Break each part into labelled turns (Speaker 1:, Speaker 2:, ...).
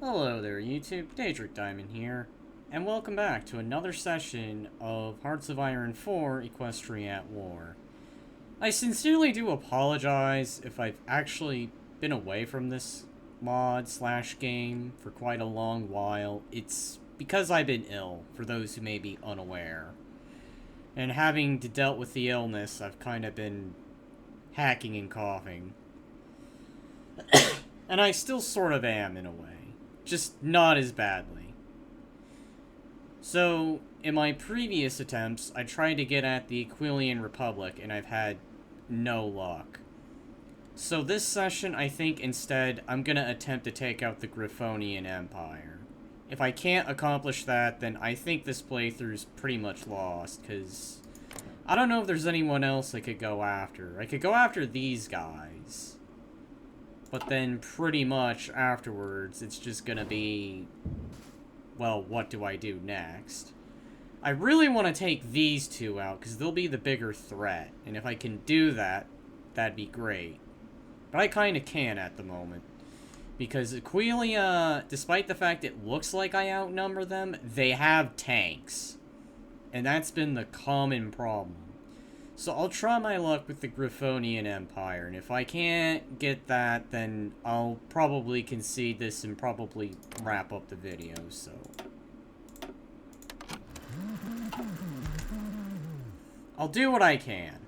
Speaker 1: Hello there YouTube, Daedric Diamond here, and welcome back to another session of Hearts of Iron 4 Equestria at War. I sincerely do apologize if I've actually been away from this mod / game for quite a long while. It's because I've been ill, for those who may be unaware. And having to dealt with the illness, I've kind of been hacking and coughing. And I still sort of am in a way. Just not as badly. So, in my previous attempts, I tried to get at the Aquealian Republic, and I've had no luck. So this session, I think instead, I'm gonna attempt to take out the Griffonian Empire. If I can't accomplish that, then I think this playthrough's pretty much lost, because I don't know if there's anyone else I could go after. I could go after these guys. But then, pretty much, afterwards, it's just gonna be... well, what do I do next? I really want to take these two out, because they'll be the bigger threat. And if I can do that, that'd be great. But I kinda can at the moment. Because Aquealia, despite the fact it looks like I outnumber them, they have tanks. And that's been the common problem. So I'll try my luck with the Griffonian Empire, and if I can't get that, then I'll probably concede this and probably wrap up the video, so... I'll do what I can.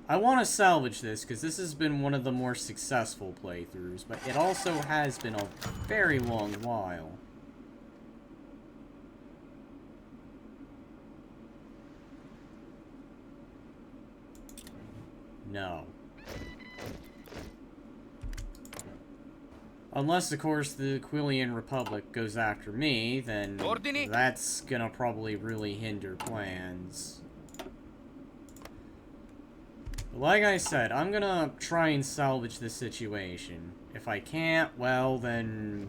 Speaker 1: I want to salvage this, because this has been one of the more successful playthroughs, but it also has been a very long while. No. Unless, of course, the Aquealian Republic goes after me, then that's gonna probably really hinder plans. But like I said, I'm gonna try and salvage this situation. If I can't, well, then...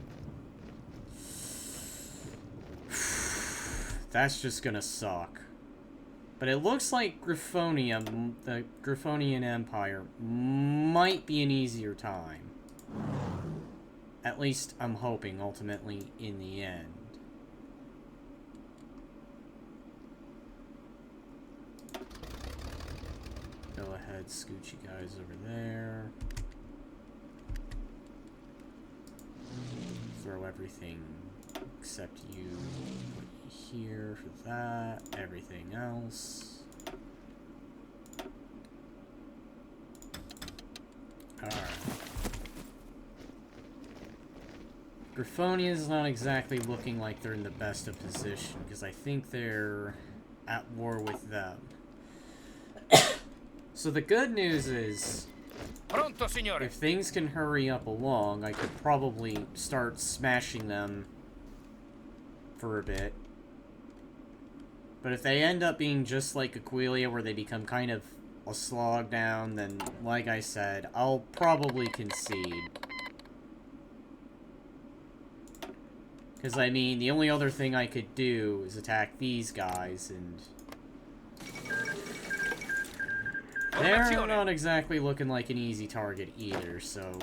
Speaker 1: that's just gonna suck. But it looks like Griffonia, the Griffonian Empire, might be an easier time. At least I'm hoping, ultimately, in the end. Go ahead, scoot you guys over there. Throw everything except you here for that. Everything else. Alright. Griffonia is not exactly looking like they're in the best of position, because I think they're at war with them. So the good news is,
Speaker 2: Pronto, signore.
Speaker 1: if things can hurry up along, I could probably start smashing them for a bit. But if they end up being just like Aquealia, where they become kind of a slog down, then, like I said, I'll probably concede. Because, I mean, the only other thing I could do is attack these guys, and... they're not exactly looking like an easy target either, so...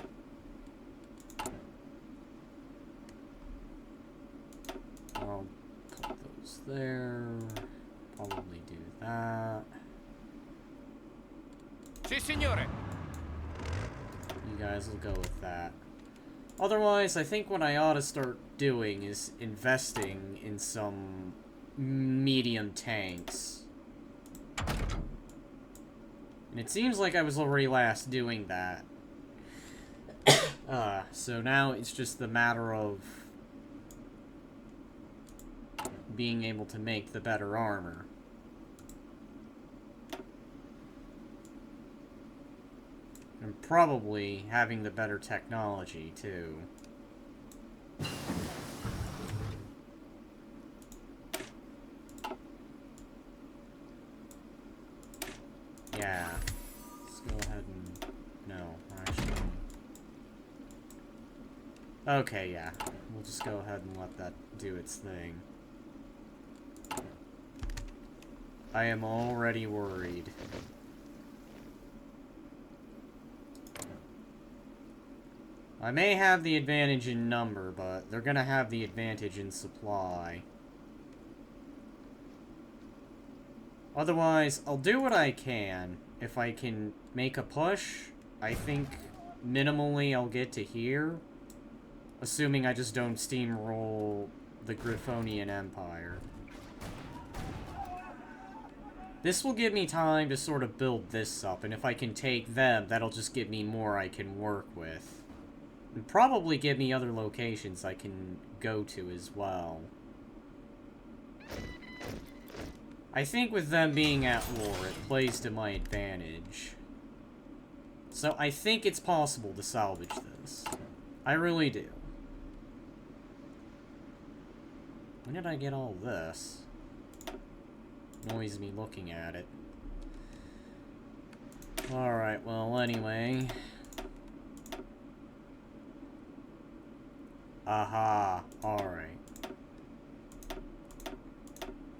Speaker 1: I'll put those there. Probably do that.
Speaker 2: Si, signore.
Speaker 1: You guys will go with that. Otherwise, I think what I ought to start doing is investing in some medium tanks. And it seems like I was already last doing that. So now it's just the matter of being able to make the better armor. And probably having the better technology, too. Yeah. Let's go ahead and... no, actually... okay, yeah. We'll just go ahead and let that do its thing. I am already worried. I may have the advantage in number, but they're gonna have the advantage in supply. Otherwise, I'll do what I can. If I can make a push, I think minimally I'll get to here. Assuming I just don't steamroll the Griffonian Empire. This will give me time to sort of build this up, and if I can take them, that'll just give me more I can work with. And probably give me other locations I can go to as well. I think with them being at war, it plays to my advantage. So I think it's possible to salvage this. I really do. When did I get all this? Annoys me looking at it. Alright, well, anyway. Aha, alright.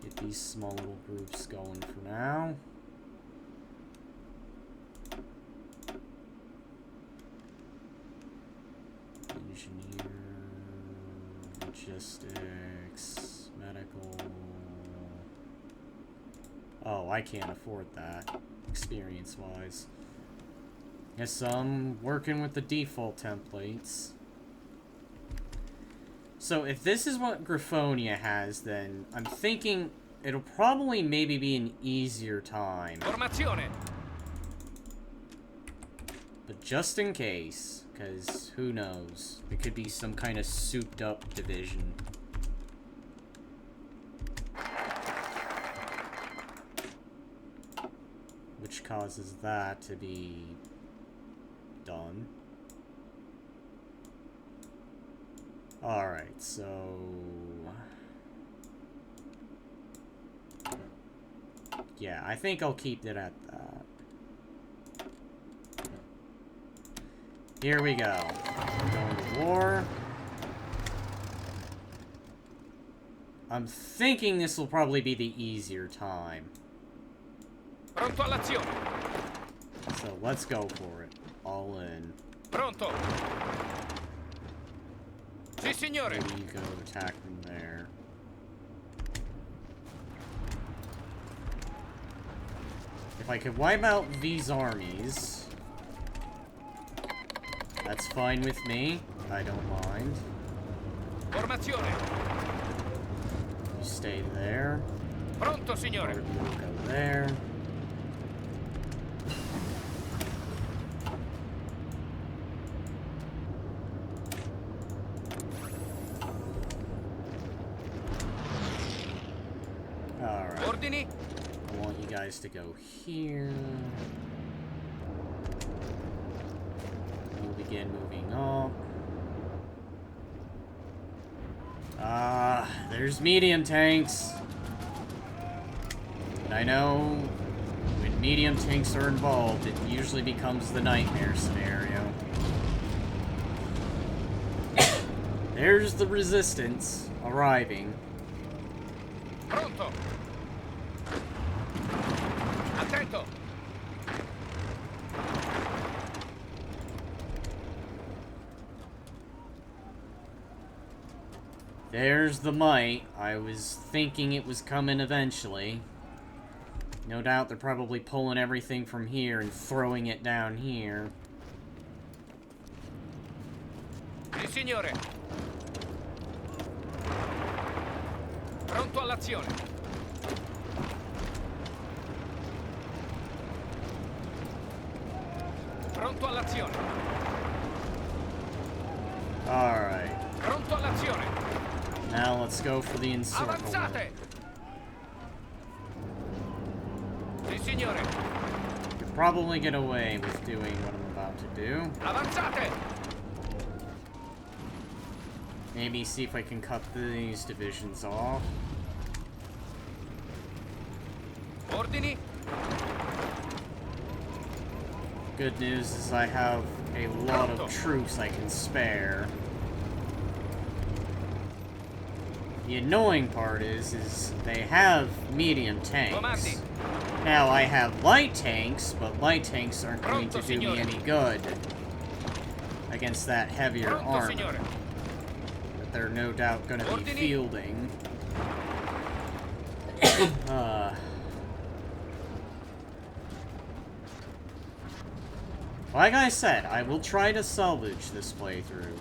Speaker 1: Get these small little groups going for now. Engineer, logistics, medical. Oh, I can't afford that, experience-wise. Guess I'm working with the default templates. So if this is what Griffonia has, then I'm thinking it'll probably maybe be an easier time.
Speaker 2: Formazione.
Speaker 1: But just in case, because who knows? It could be some kind of souped-up division. Which causes that to be done. Alright, so... yeah, I think I'll keep it at that. Here we go. We're going to war. I'm thinking this will probably be the easier time.
Speaker 2: Pronto all'azione.
Speaker 1: So let's go for it. All in.
Speaker 2: Pronto. Sì, signore.
Speaker 1: Maybe you go attack them there. If I could wipe out these armies, that's fine with me. I don't mind.
Speaker 2: Formazione.
Speaker 1: You stay there.
Speaker 2: Pronto, signore.
Speaker 1: Or you go there.
Speaker 2: Ordini.
Speaker 1: I want you guys to go here. We'll begin moving up. There's medium tanks. And I know when medium tanks are involved, it usually becomes the nightmare scenario. There's the resistance arriving.
Speaker 2: Pronto. Attento.
Speaker 1: There's the might. I was thinking it was coming eventually. No doubt they're probably pulling everything from here and throwing it down here.
Speaker 2: Sì, signore. Pronto all'azione. Pronto all'azione.
Speaker 1: Alright.
Speaker 2: Pronto all'azione.
Speaker 1: Now let's go for the encirclement.
Speaker 2: Avanzate. Sì, signore.
Speaker 1: Could probably get away with doing what I'm about to do.
Speaker 2: Avanzate.
Speaker 1: Maybe see if I can cut these divisions off.
Speaker 2: Ordini.
Speaker 1: Good news is I have a lot of troops I can spare. The annoying part is they have medium tanks. Now I have light tanks, but light tanks aren't going to do me any good. I against that heavier
Speaker 2: Pronto,
Speaker 1: armor
Speaker 2: signore.
Speaker 1: that they're no doubt going to be
Speaker 2: Ordini.
Speaker 1: fielding. Like I said, I will try to salvage this playthrough.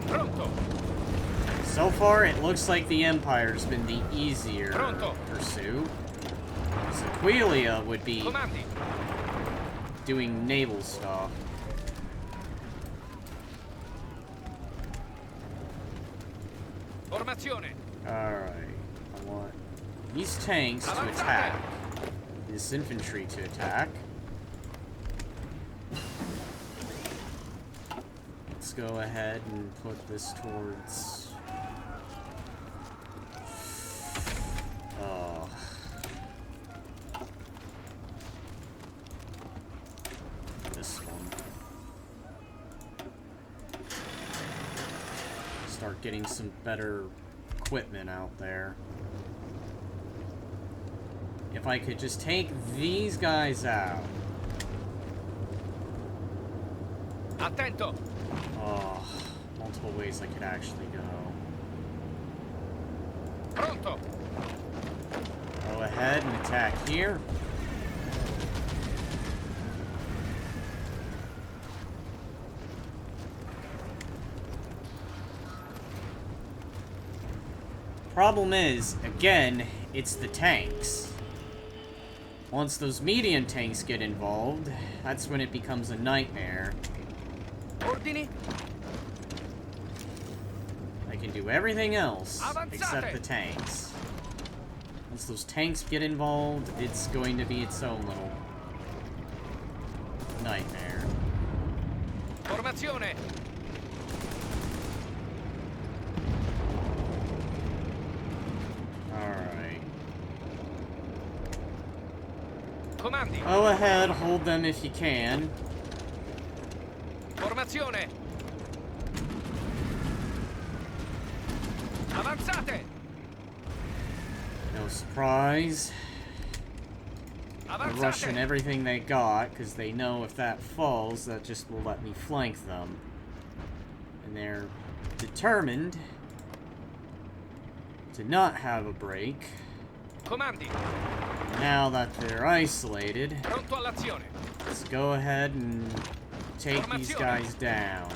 Speaker 2: Pronto.
Speaker 1: So far, it looks like the Empire's been the easier
Speaker 2: Pronto.
Speaker 1: pursuit. Aquealia would be
Speaker 2: Comandi.
Speaker 1: doing naval stuff.
Speaker 2: Formazione.
Speaker 1: Alright. I want these tanks to attack. This infantry to attack. Let's go ahead and put this towards... Oh. This one. Start getting some better equipment out there. If I could just take these guys out.
Speaker 2: Attento.
Speaker 1: Oh, multiple ways I could actually go.
Speaker 2: Pronto.
Speaker 1: Go ahead and attack here. Problem is, again, it's the tanks. Once those medium tanks get involved, that's when it becomes a nightmare.
Speaker 2: Ordini.
Speaker 1: I can do everything else
Speaker 2: Avanzate!
Speaker 1: except the tanks. Once those tanks get involved, it's going to be its own little nightmare.
Speaker 2: Formazione.
Speaker 1: Alright.
Speaker 2: Comandi.
Speaker 1: Go ahead, hold them if you can.
Speaker 2: Formazione. Avanzate.
Speaker 1: No surprise. They're rushing
Speaker 2: Avanzate.
Speaker 1: everything they got, because they know if that falls, that just will let me flank them. And they're determined to not have a break.
Speaker 2: Comandi.
Speaker 1: Now that they're isolated,
Speaker 2: Pronto all'azione.
Speaker 1: let's go ahead and take these guys down.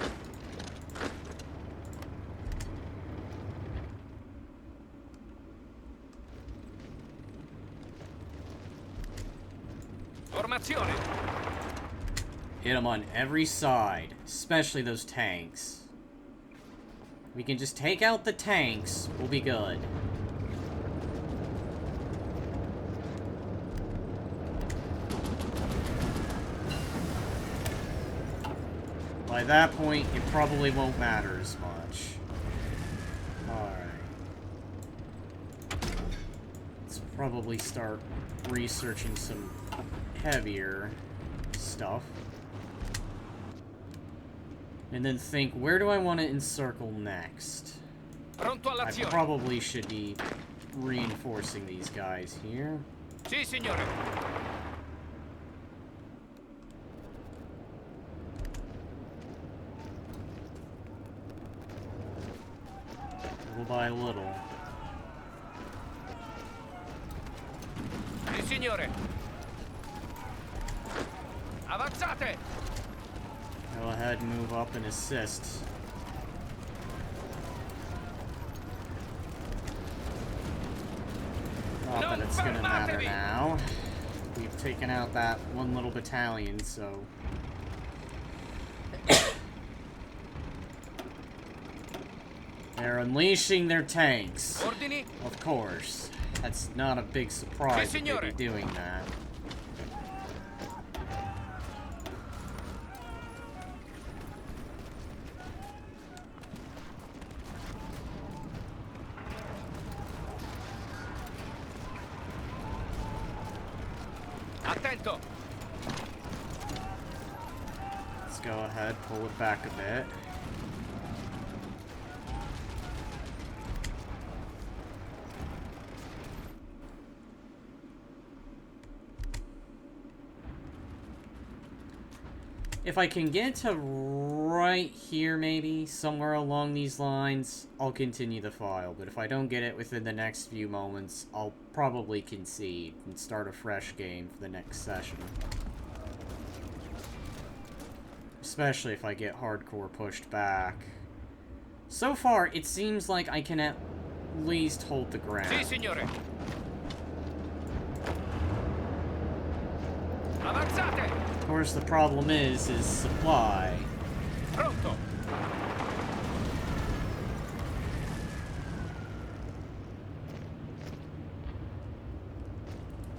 Speaker 2: Formazione.
Speaker 1: Hit them on every side, especially those tanks. We can just take out the tanks, we'll be good. By that point, it probably won't matter as much. Alright. Let's probably start researching some heavier stuff. And then think, where do I want to encircle next?
Speaker 2: Pronto
Speaker 1: I
Speaker 2: all'azione.
Speaker 1: probably should be reinforcing these guys here.
Speaker 2: Sì, signore.
Speaker 1: Little by little.
Speaker 2: Sì, signore. Avanzate.
Speaker 1: Go ahead and move up and assist. Not that it's gonna matter now. We've taken out that one little battalion, so... They're unleashing their tanks.
Speaker 2: Ordini.
Speaker 1: Of course. That's not a big surprise that they'd be doing that.
Speaker 2: Attento.
Speaker 1: Let's go ahead, pull it back a bit. If I can get to right here, maybe, somewhere along these lines, I'll continue the file. But if I don't get it within the next few moments, I'll probably concede and start a fresh game for the next session. Especially if I get hardcore pushed back. So far, it seems like I can at least hold the ground.
Speaker 2: Sì, signore. Avanzate!
Speaker 1: Of course, the problem is supply.
Speaker 2: Pronto.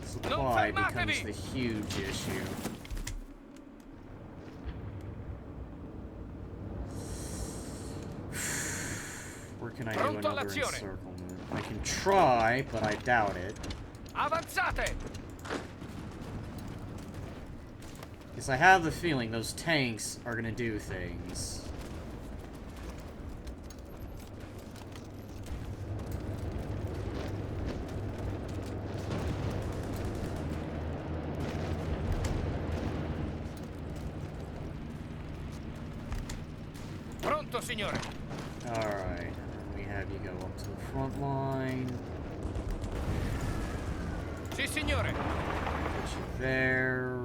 Speaker 1: Supply becomes the huge issue. Where can I do another encirclement? I can try, but I doubt it.
Speaker 2: Avanzate!
Speaker 1: Because I have the feeling those tanks are gonna do things.
Speaker 2: Pronto, signore.
Speaker 1: Alright, we have you go up to the front line.
Speaker 2: Sì, signore.
Speaker 1: Put you there.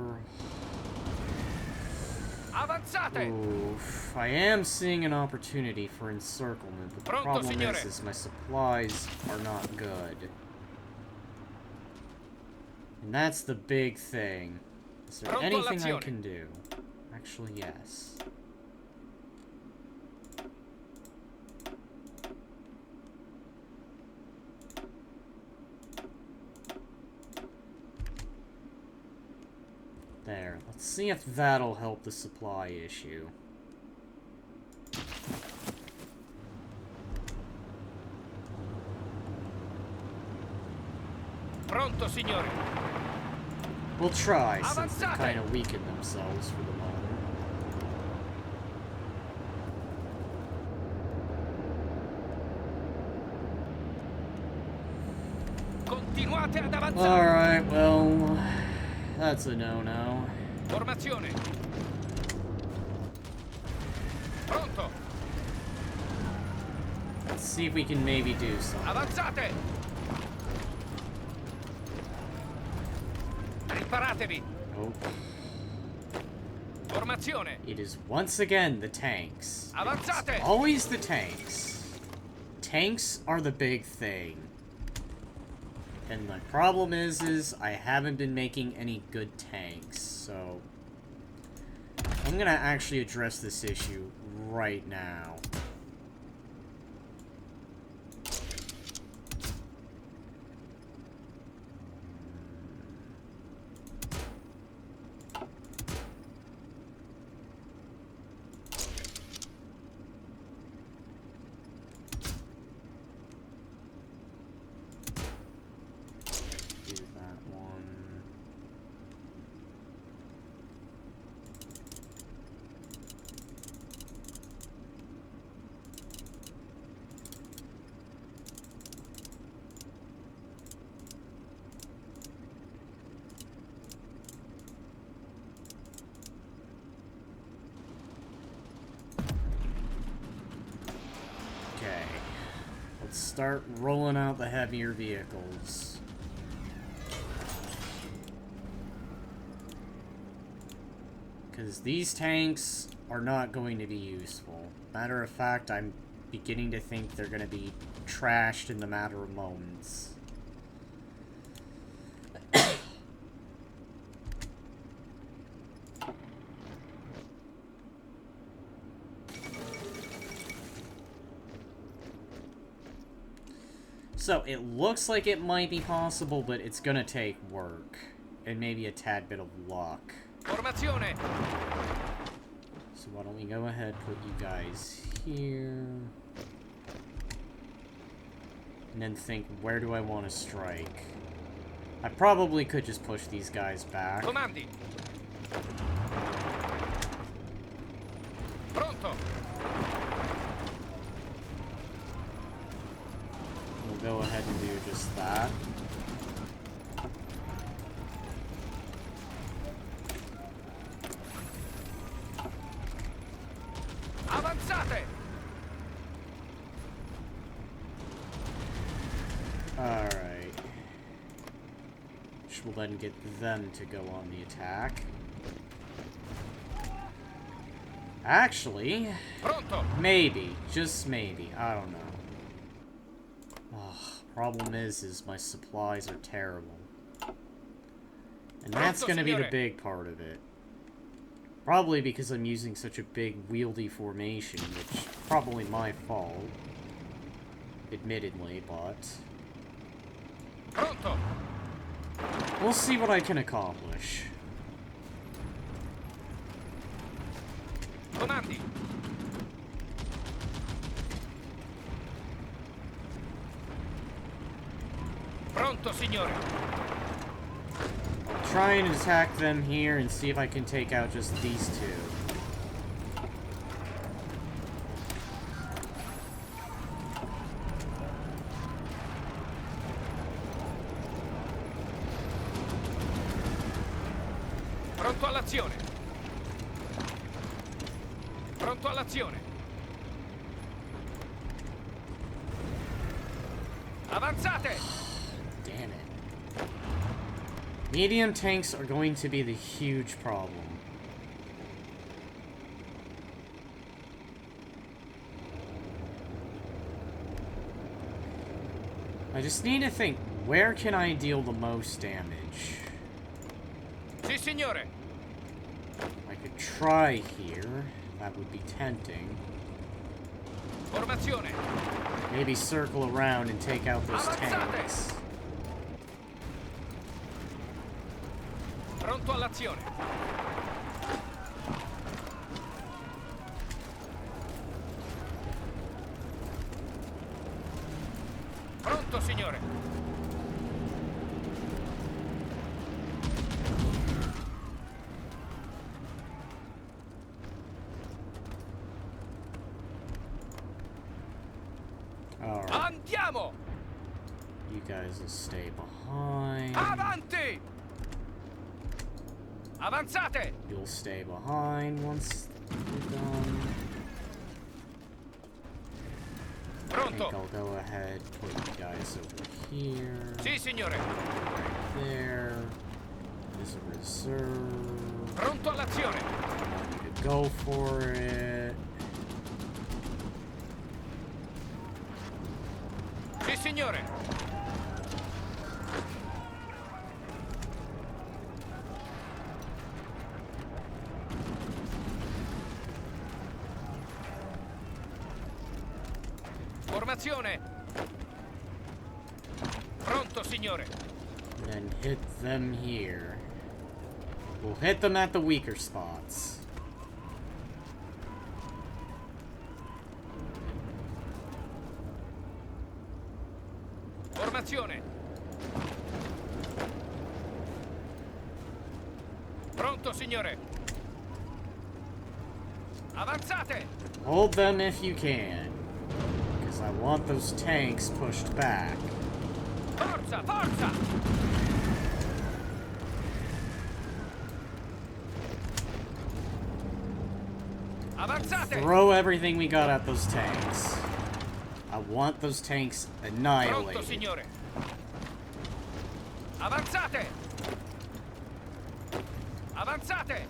Speaker 2: Avanzate!
Speaker 1: Oof. I am seeing an opportunity for encirclement, but the
Speaker 2: Pronto,
Speaker 1: problem
Speaker 2: signore.
Speaker 1: is my supplies are not good. And that's the big thing. Is there
Speaker 2: Pronto
Speaker 1: anything I
Speaker 2: all'azione.
Speaker 1: can do? Actually, yes. There. Let's see if that'll help the supply issue.
Speaker 2: Pronto, signore.
Speaker 1: We'll try, since they
Speaker 2: Avanzate!
Speaker 1: kind of weakened themselves for the moment.
Speaker 2: Continuate ad avanzare.
Speaker 1: Alright, well... That's a no-no.
Speaker 2: Formazione. Pronto.
Speaker 1: Let's see if we can maybe do something.
Speaker 2: Avanzate. Riparatevi.
Speaker 1: Nope.
Speaker 2: Formazione.
Speaker 1: It is once again the tanks.
Speaker 2: Avanzate.
Speaker 1: It's always the tanks. Tanks are the big thing. And the problem is I haven't been making any good tanks, so... I'm gonna actually address this issue right now. Start rolling out the heavier vehicles. Because these tanks are not going to be useful. Matter of fact, I'm beginning to think they're going to be trashed in the matter of moments. So, it looks like it might be possible, but it's gonna take work. And maybe a tad bit of luck.
Speaker 2: Formazione.
Speaker 1: So why don't we go ahead, put you guys here. And then think, where do I want to strike? I probably could just push these guys back.
Speaker 2: Comandi. Pronto.
Speaker 1: We'll go ahead and do just that. Alright. Which will then get them to go on the attack. Actually,
Speaker 2: Pronto.
Speaker 1: maybe. Just maybe. I don't know. Ugh, problem is my supplies are terrible. And that's gonna be the big part of it. Probably because I'm using such a big, wieldy formation, which is probably my fault. Admittedly, but...
Speaker 2: Pronto.
Speaker 1: we'll see what I can accomplish.
Speaker 2: Comandi. Pronto, signore.
Speaker 1: I'll try and attack them here and see if I can take out just these two.
Speaker 2: Pronto all'azione. Pronto all'azione. Avanzate!
Speaker 1: Damn it. Medium tanks are going to be the huge problem. I just need to think, where can I deal the most damage?
Speaker 2: Sì, signore.
Speaker 1: I could try here. That would be tempting.
Speaker 2: Formazione.
Speaker 1: Maybe circle around and take out those tanks.
Speaker 2: Pronto all'azione. Pronto, signore.
Speaker 1: Alright.
Speaker 2: Andiamo!
Speaker 1: You guys will stay behind.
Speaker 2: Avanti! Avanzate!
Speaker 1: You'll stay behind once you're done. I think
Speaker 2: Pronto.
Speaker 1: I'll go ahead, put you guys over here.
Speaker 2: Sì, signore.
Speaker 1: Right there. There's a reserve.
Speaker 2: Pronto all'azione.
Speaker 1: I want you to go for it.
Speaker 2: Sì, signore. Formazione. Pronto, signore.
Speaker 1: And then hit them here. We'll hit them at the weaker spots.
Speaker 2: Formazione. Pronto, signore. Avanzate.
Speaker 1: Hold them if you can. Because I want those tanks pushed back.
Speaker 2: Forza, forza. Avanzate.
Speaker 1: Throw everything we got at those tanks. I want those tanks annihilated.
Speaker 2: Pronto, signore. Avanzate. Avanzate.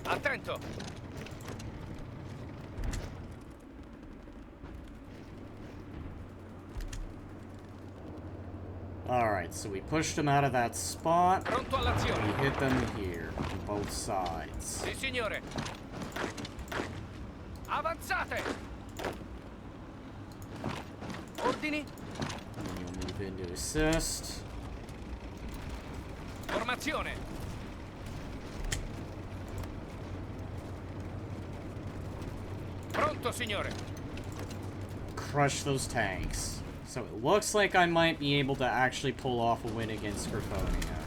Speaker 2: Attento.
Speaker 1: Alright, so we pushed them out of that spot.
Speaker 2: Pronto all'azione.
Speaker 1: We hit them here, on both sides.
Speaker 2: Sì, signore. Avanzate. Ordini.
Speaker 1: And then you'll move in to assist.
Speaker 2: Formazione. Pronto, signore.
Speaker 1: Crush those tanks. So it looks like I might be able to actually pull off a win against Griffonia.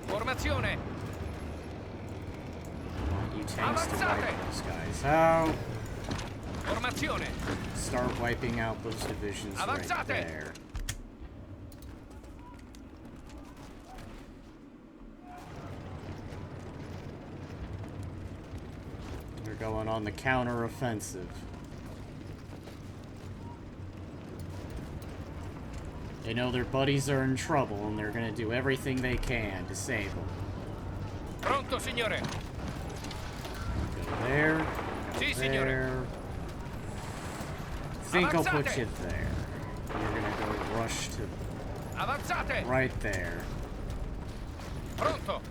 Speaker 2: Formazione.
Speaker 1: I want you tanks to wipe those guys out.
Speaker 2: Formazione.
Speaker 1: Start wiping out those divisions right
Speaker 2: Avanzate.
Speaker 1: there. They're going on the counter-offensive. They know their buddies are in trouble, and they're gonna do everything they can to save them.
Speaker 2: Pronto, signore.
Speaker 1: Go there. Go
Speaker 2: Sì,
Speaker 1: there.
Speaker 2: signore.
Speaker 1: I think I'll put
Speaker 2: Avanzate!
Speaker 1: you there. You're gonna go rush to
Speaker 2: Avanzate!
Speaker 1: right there.
Speaker 2: Pronto!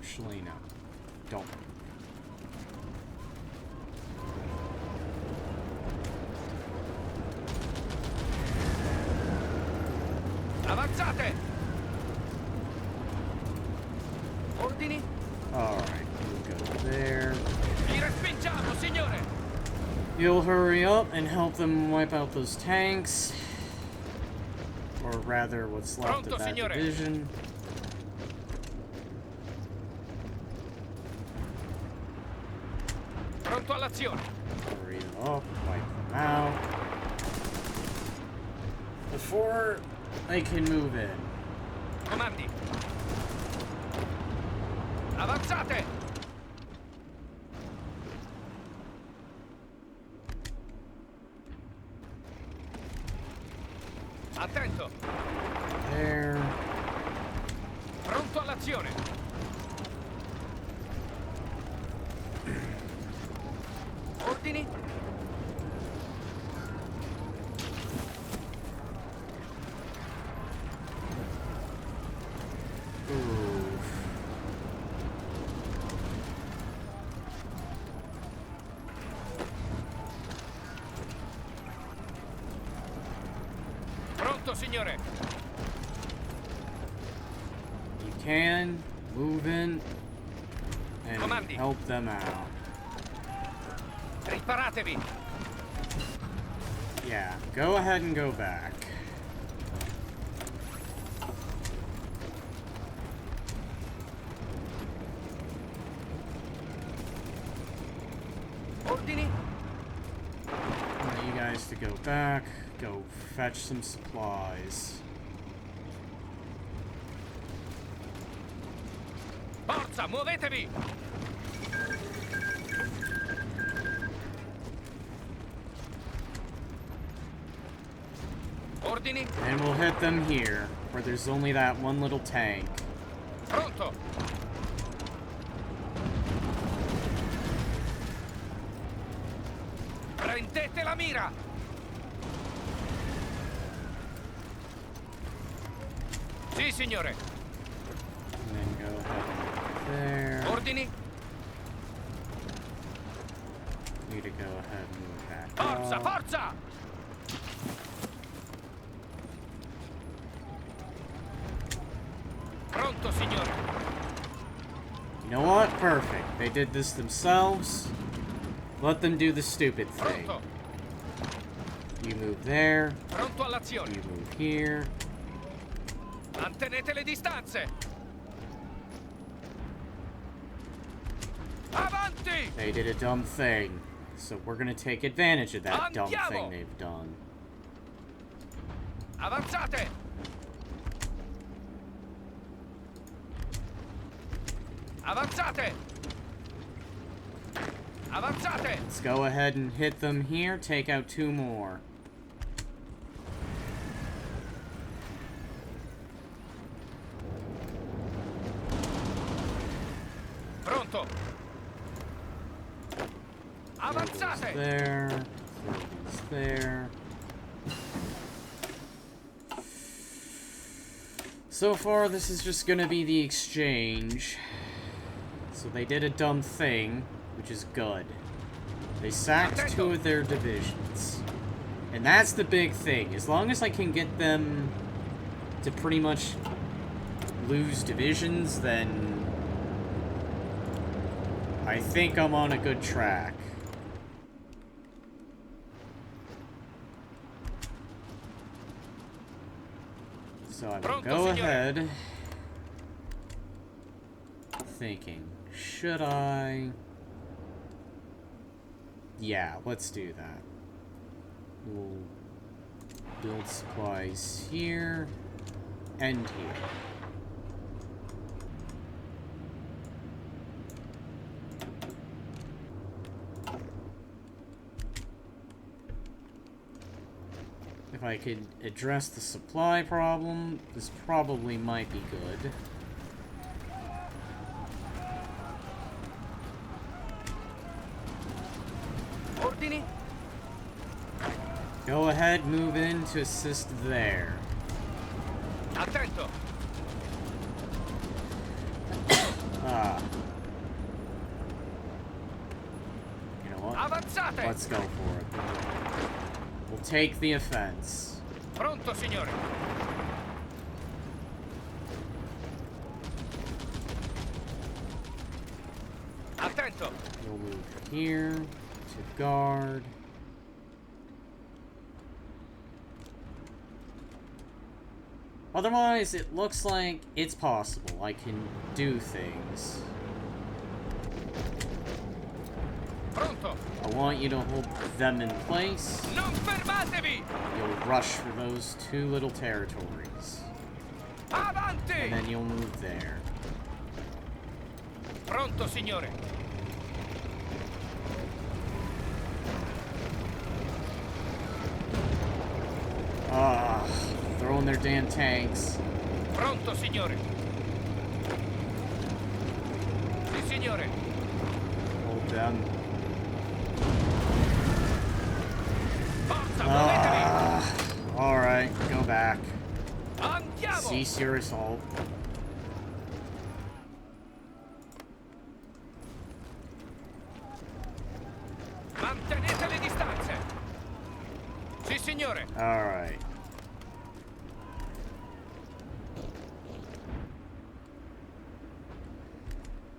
Speaker 1: Actually, no. Don't.
Speaker 2: Avanzate! Ordini?
Speaker 1: Alright, we'll go there.
Speaker 2: Li respingiamo, signore!
Speaker 1: You'll hurry up and help them wipe out those tanks. Or rather, what's left
Speaker 2: Pronto,
Speaker 1: of that
Speaker 2: signore.
Speaker 1: division.
Speaker 2: Pronto all'azione!
Speaker 1: Hurry up, wipe them out. Before they can move in.
Speaker 2: Comandi! Avanzate! Attento!
Speaker 1: There.
Speaker 2: Pronto all'azione! Ordini?
Speaker 1: Ooh.
Speaker 2: Pronto, signore!
Speaker 1: You can move in and
Speaker 2: Comandi.
Speaker 1: help them out.
Speaker 2: Riparatevi!
Speaker 1: Yeah, go ahead and go back.
Speaker 2: Ordini?
Speaker 1: I want you guys to go back, go fetch some supplies.
Speaker 2: Forza, muovetevi! Ordini?
Speaker 1: And we'll hit them here, where there's only that one little tank.
Speaker 2: Pronto! Prendete la mira! Sì, signore!
Speaker 1: And then go ahead and there.
Speaker 2: Ordini?
Speaker 1: Need to go ahead and move back
Speaker 2: Forza,
Speaker 1: up.
Speaker 2: forza! Pronto, signore!
Speaker 1: You know what? Perfect. They did this themselves. Let them do the stupid thing.
Speaker 2: Pronto!
Speaker 1: You move there.
Speaker 2: Pronto all'azione!
Speaker 1: You move here.
Speaker 2: Mantenete le distanze! Avanti!
Speaker 1: They did a dumb thing. So we're gonna take advantage of that dumb
Speaker 2: Andiamo!
Speaker 1: thing they've done.
Speaker 2: Avanzate! Avanzate! Avanzate!
Speaker 1: Let's go ahead and hit them here. Take out 2 more.
Speaker 2: Pronto!
Speaker 1: Throw those
Speaker 2: Avanzate!
Speaker 1: there. Throw these there. So far, this is just gonna be the exchange. So they did a dumb thing, which is good. They sacked 2 of their divisions. And that's the big thing. As long as I can get them to pretty much lose divisions, then I think I'm on a good track. So I will
Speaker 2: Pronto,
Speaker 1: go
Speaker 2: signore.
Speaker 1: ahead thinking, should I? Yeah, let's do that. We'll build supplies here and here. If I could address the supply problem, this probably might be good.
Speaker 2: Ordini?
Speaker 1: Go ahead, move in to assist there.
Speaker 2: Attento!
Speaker 1: Ah. You know what?
Speaker 2: Avanzate!
Speaker 1: Let's go for it. We'll take the offense.
Speaker 2: Pronto, signore! Attento!
Speaker 1: We'll move here to guard. Otherwise, it looks like it's possible. I can do things.
Speaker 2: Pronto!
Speaker 1: I want you to hold them in place.
Speaker 2: Non fermatevi!
Speaker 1: You'll rush for those two little territories.
Speaker 2: Avanti!
Speaker 1: And then you'll move there.
Speaker 2: Pronto, signore!
Speaker 1: Ah, throwing their damn tanks.
Speaker 2: Pronto, signore! Sì, signore!
Speaker 1: Hold them.
Speaker 2: Forza, muovetevi!
Speaker 1: Alright, go back.
Speaker 2: Andiamo!
Speaker 1: Cease your assault.
Speaker 2: Mantenete le distanze! Sì, signore!
Speaker 1: Alright.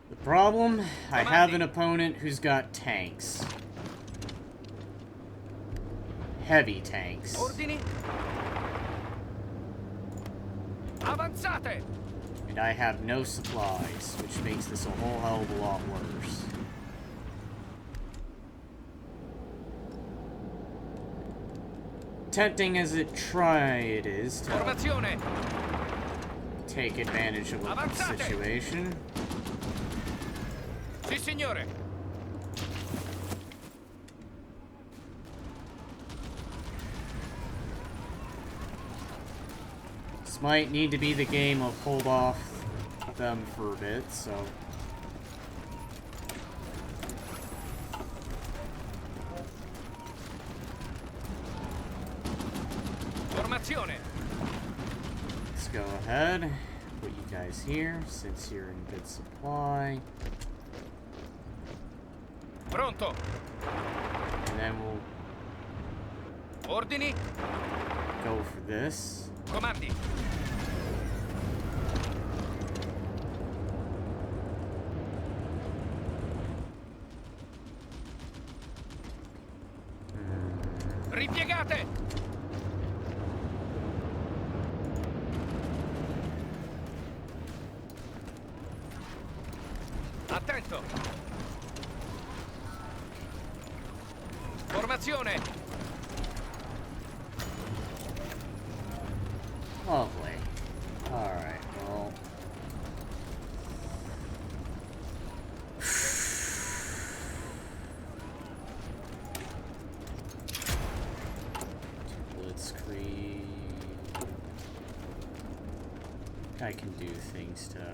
Speaker 1: The problem? I have an opponent who's got tanks. Heavy tanks.
Speaker 2: Ordini? Avanzate!
Speaker 1: And I have no supplies, which makes this a whole hell of a lot worse. Tempting as it is to
Speaker 2: Formazione!
Speaker 1: take advantage of a
Speaker 2: Avanzate!
Speaker 1: situation.
Speaker 2: Sì, signore!
Speaker 1: This might need to be the game of hold off them for a bit, so...
Speaker 2: Formazione!
Speaker 1: Let's go ahead. Put you guys here, since you're in good supply.
Speaker 2: Pronto!
Speaker 1: And then we'll
Speaker 2: Ordini?
Speaker 1: go for this.
Speaker 2: Comandi! Ripiegate! Attento! Formazione!
Speaker 1: Lovely. Alright, well... Blitzkrieg... I can do things to...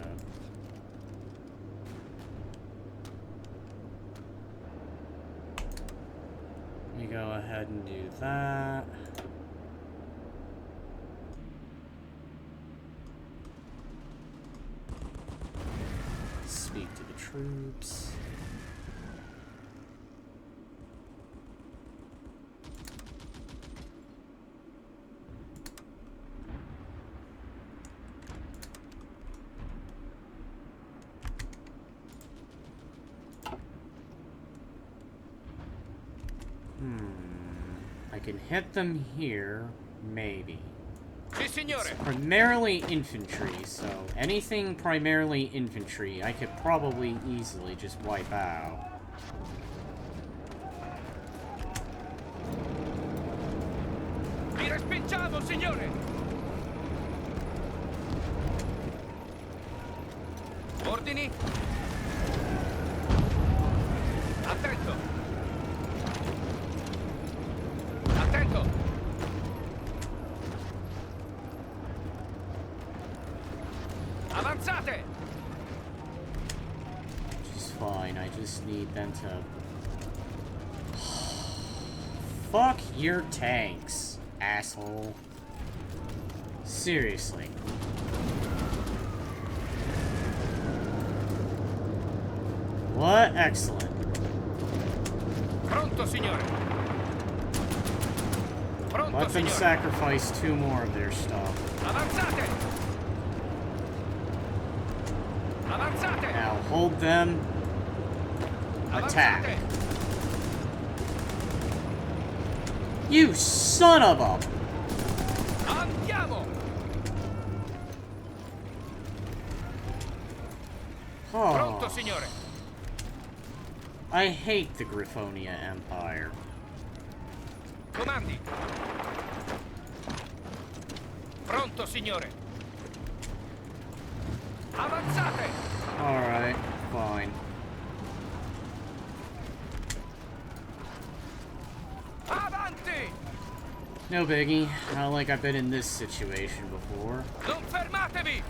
Speaker 1: You go ahead and do that. Speak to the troops. I can hit them here, maybe.
Speaker 2: Sì, signore!
Speaker 1: Primarily infantry, so anything primarily infantry, I could probably easily just wipe out.
Speaker 2: Vi respingiamo, signore! Ordini? Attento! Attento!
Speaker 1: fine. I just need them to... Fuck your tanks, asshole. Seriously. What? Excellent.
Speaker 2: Pronto, signore. Pronto,
Speaker 1: Let them
Speaker 2: signore.
Speaker 1: sacrifice 2 more of their stuff.
Speaker 2: Avanzate. Avanzate.
Speaker 1: Now hold them. Attack.
Speaker 2: Avanzate.
Speaker 1: You son of a...
Speaker 2: Andiamo. Pronto,
Speaker 1: Oh,
Speaker 2: signore.
Speaker 1: I hate the Griffonia Empire.
Speaker 2: Comandi. Pronto, signore. Avanzate.
Speaker 1: Alright, fine.
Speaker 2: Avanti.
Speaker 1: No biggie. Not like I've been in this situation before.
Speaker 2: Non fermatevi.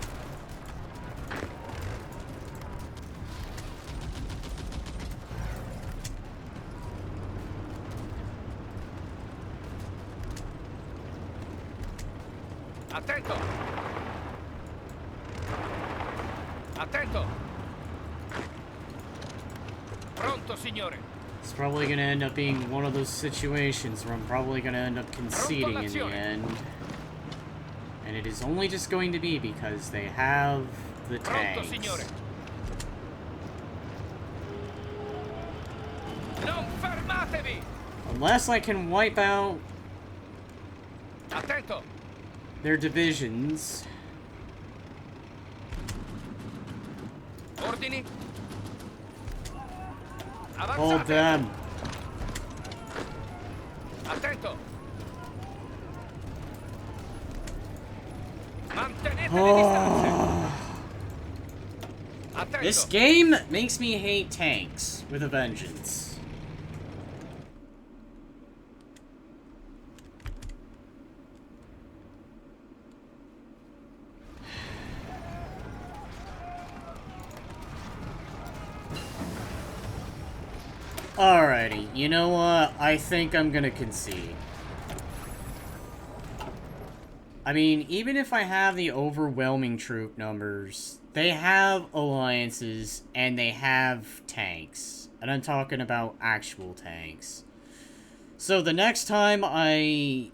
Speaker 2: Attento. Attento. Pronto, signore.
Speaker 1: It's probably gonna end up being one of those situations where I'm probably gonna end up conceding in the end. And it is only just going to be because they have the
Speaker 2: Pronto,
Speaker 1: tanks.
Speaker 2: signore. Non fermatevi.
Speaker 1: Unless I can wipe out
Speaker 2: Attento.
Speaker 1: their divisions.
Speaker 2: Ordini. Avanzate.
Speaker 1: Hold them.
Speaker 2: Attento. Mantenete le distanze.
Speaker 1: Oh.
Speaker 2: Attento.
Speaker 1: This game makes me hate tanks with a vengeance. Alrighty, you know what? I think I'm gonna concede. I mean, even if I have the overwhelming troop numbers, they have alliances and they have tanks. And I'm talking about actual tanks. So the next time I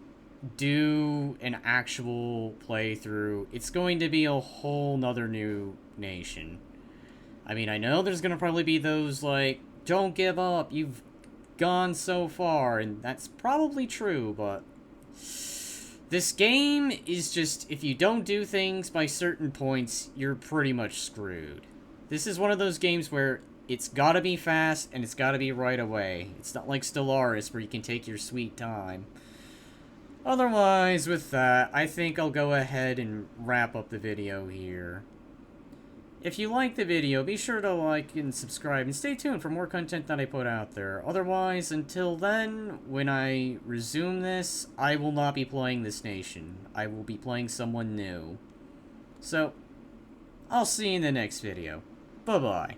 Speaker 1: do an actual playthrough, it's going to be a whole nother new nation. I mean, I know there's gonna probably be those like, don't give up, you've gone so far, and that's probably true, but this game is just, if you don't do things by certain points, you're pretty much screwed. This is one of those games where it's gotta be fast, and it's gotta be right away. It's not like Stellaris, where you can take your sweet time. Otherwise, with that, I think I'll go ahead and wrap up the video here. If you liked the video, be sure to like and subscribe, and stay tuned for more content that I put out there. Otherwise, until then, when I resume this, I will not be playing this nation. I will be playing someone new. So, I'll see you in the next video. Bye-bye.